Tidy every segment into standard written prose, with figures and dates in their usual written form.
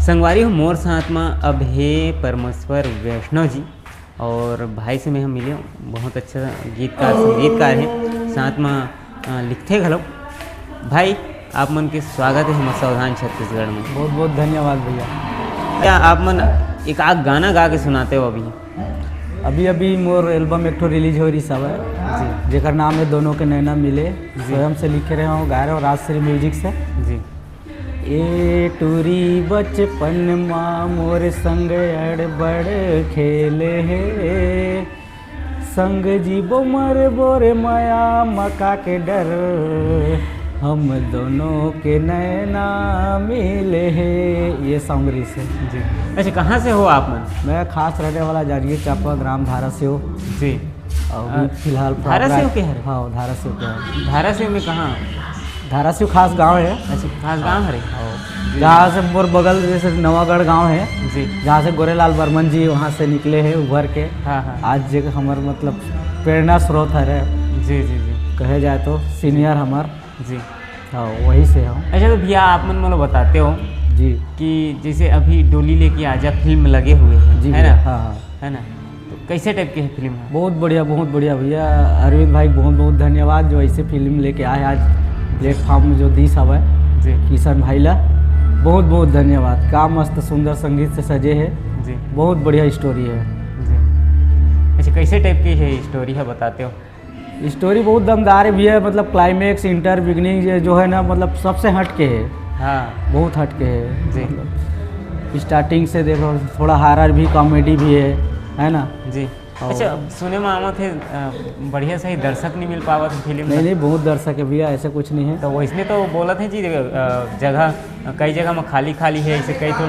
संगवारी हो मोर साथ में अब हे परमेश्वर वैष्णव जी और भाई से मैं हम मिले बहुत अच्छा गीतकार संगीतकार हैं साथ में लिखते घलो भाई आप मन के स्वागत है हमारे सावधान छत्तीसगढ़ में। बहुत बहुत धन्यवाद भैया। क्या आप मन एक आध गाना गा के सुनाते हो? अभी मोर एल्बम एक ठो रिलीज हो रही सब है जी, जेकर नाम है दोनों के नैना मिले, स्वयं से लिखे रहे हो, गा रहे हो राजश्री म्यूजिक से जी। ए टूरी बचपन माँ मोर संग अड़बड़ खेले है, संग जीबो मर बोरे माया मका के डर, हम दोनों के नैना मिले हैं। ये सॉन्ग से जी। अच्छा, कहाँ से हो आप मन? मैं खास रहने वाला जारिए चापा ग्राम धारासेव जी। और फिलहाल धारासेव के है? हाँ धारासेव के है। धारासेव में कहाँ? धारासेव खास गांव है। अच्छा, खास गांव है जहाँ से मोर बगल जैसे नवागढ़ गांव है जी, जहाँ से गोरेलाल बर्मन जी वहाँ से निकले हैं उभर के। हाँ हाँ। आज जगह हमार मतलब प्रेरणा स्रोत है जी जी जी, कहे जाए तो सीनियर हमार जी। हाँ वही से हम। अच्छा, तो भैया आप मन मतलब बताते हो जी कि जैसे अभी डोली लेके आजा फिल्म लगे हुए हैं जी है ना? हाँ हाँ है ना? तो कैसे टाइप की है फिल्म? बहुत बढ़िया भैया। अरविंद भाई बहुत बहुत धन्यवाद जो ऐसे फिल्म लेके आए आज प्लेटफॉर्म में जो दी सब है जी। किशन भाई ला बहुत बहुत धन्यवाद। का मस्त सुंदर संगीत से सजे है जी, बहुत बढ़िया स्टोरी है जी। अच्छा, कैसे टाइप की है स्टोरी है बताते हो? स्टोरी बहुत दमदार भी है, मतलब क्लाइमेक्स इंटर बिगनिंग जो है ना मतलब सबसे हट के है। हाँ बहुत हट के है जी। मतलब स्टार्टिंग से देखो थोड़ा हारर भी कॉमेडी भी है ना जी। अच्छा, सुने में आवा थे बढ़िया सही दर्शक नहीं मिल पावा थे फिल्म? नहीं बहुत दर्शक है भैया, ऐसे कुछ नहीं है। तो वैसने तो बोला थे जी जगह कई जगह में खाली है, ऐसे कई तो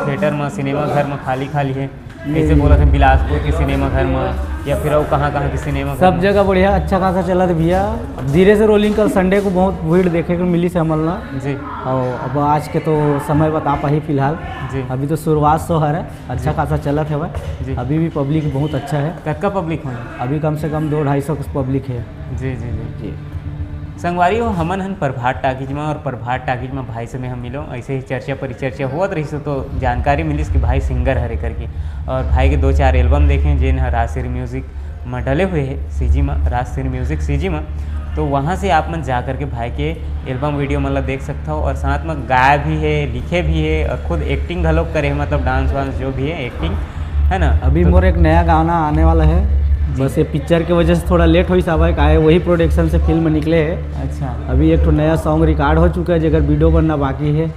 थिएटर में सिनेमा घर में खाली है, ऐसे बोला थे बिलासपुर के सिनेमा घर में या फिर वो कहाँ के सिनेमा सब जगह बढ़िया अच्छा खासा चला था भैया। धीरे से रोलिंग कल संडे को बहुत भीड़ देखे को मिली से हमला जी। और अब आज के तो समय बता पाही फिलहाल जी, अभी तो शुरुआत सो है अच्छा खासा चला था भाई। अभी भी पब्लिक बहुत अच्छा है। कितना पब्लिक है अभी? कम से कम 200-250 पब्लिक है जी जी जी जी। संगवारी हो हमन हन प्रभात टाकीज में और प्रभात टाकीज में भाई से मैं हम मिलो ऐसे ही चर्चा परिचर्चा हुआ रही तो जानकारी मिली कि भाई सिंगर हरे करके, और भाई के 2-4 एल्बम देखें जिन राजश्री म्यूजिक में डले हुए है सीजी में, राजश्री म्यूजिक सीजी में। तो वहाँ से आप मन जा कर के भाई के एल्बम वीडियो मतलब देख सकता हो, और साथ में गाया भी है, लिखे भी है और खुद एक्टिंग घलोक करे है, मतलब डांस वांस जो भी है एक्टिंग है ना। अभी मोर एक नया गाना आने वाला है, बस ये पिक्चर की वजह से थोड़ा लेट हो साहब है, वही प्रोडक्शन से फिल्म निकले है। अच्छा, अभी एक तो नया सॉन्ग रिकॉर्ड हो चुका है जगह वीडियो बनना बाकी है।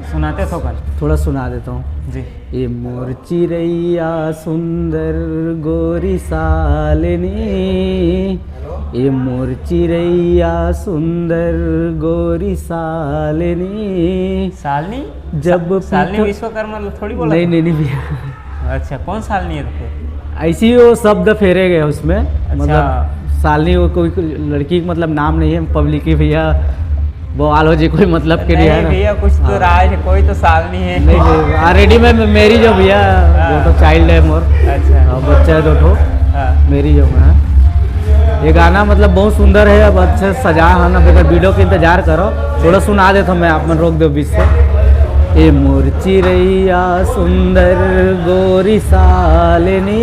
सुनाते तो कल थोड़ा सुना देता हूँ जी। ये मोर चिड़ैया सुंदर गोरी सालनी, ये मोर चिड़ैया सुंदर गोरी सालनी। सालनी जब सालनी विश्वकर्मा थोड़ी बोला? नहीं भैया। अच्छा, कौन सालनी है तो फिर? ऐसी वो शब्द फेरे गए उसमें। अच्छा। मतलब सालनी वो कोई लड़की मतलब नाम नहीं है, पब्लिक ही भैया बवाल हो जी कोई मतलब के लिए है भैया, कुछ तो राज है, कोई तो सालनी है। नहीं ऑलरेडी में मेरी जो भैया वो तो चाइल्ड है मोर। अच्छा, बच्चा है 2 ठो मेरी जो है। ये गाना मतलब बहुत सुंदर है, अब अच्छे सजा है ना, अगर वीडियो के इंतजार करो थोड़ा सुना देता हूँ मैं, आप मन रोक दो बीच से। ए मोर चिड़ैया सुंदर गोरी सालनी,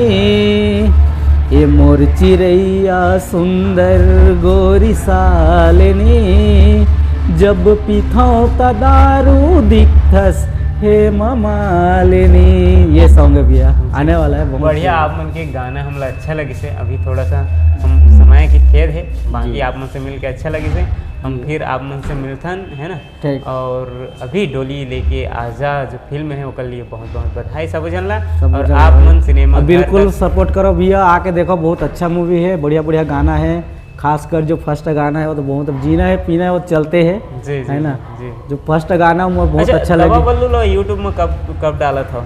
ए मोर चिड़ैया सुंदर गोरी सालनी, जब पीथौ दारू दिखस हे ममालिनी। ये सॉन्ग भी आने वाला है बहुत बढ़िया। आप मन के गाना हमला अच्छा लगे से, अभी थोड़ा सा हम समय की खेद है, बाकी आप मन से मिल के अच्छा लगे से, हम फिर आप मन से मिलथन है ना। और अभी डोली लेके आजा जो फिल्म है वो लिए बहुत बहुत बधाई सब जनला, और आप मन सिनेमा बिल्कुल सपोर्ट करो भैया, आके देखो बहुत अच्छा मूवी है, बढ़िया बढ़िया गाना है, खासकर जो फर्स्ट गाना है वो तो बहुत, अब जीना है पीना है वो चलते है जी, है ना जी। जो फर्स्ट गाना वो बहुत अच्छा लगा। दवा बल्लू यूट्यूब में कब डाला था?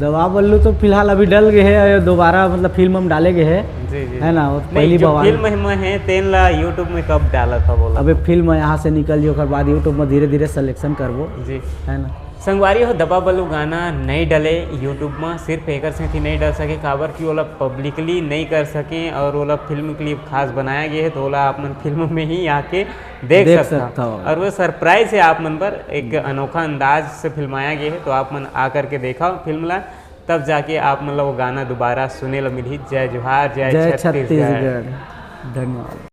दवा बल्लू तो फिलहाल अभी डल गए है, दोबारा मतलब फिल्म हम डाले गए है जी जी, है ना। पहली बार फिल्म में है तेन ला यूट्यूब में कब डाला था बोला? अबे फिल्म यहाँ से निकल जी, बाद यूट्यूब में धीरे धीरे सिलेक्शन करबो जी, है ना। संगवारी हो दबा बलू गाना नहीं डले यूट्यूब में, सिर्फ एक से नहीं डल सके काबर कि ओला पब्लिकली नहीं कर सके और ओला फिल्म क्लिप खास बनाया गया है, तो ओला आप मन फिल्म में ही आके देख सकता हो। और वो सरप्राइज है आप मन पर, एक अनोखा अंदाज से फिल्माया गया है, तो आप मन आकर के देखा फिल्म ला, तब जाके आप मतलब वो गाना दोबारा सुने ला मिली। जय जोहार, जय छत्तीसगढ़। धन्यवाद।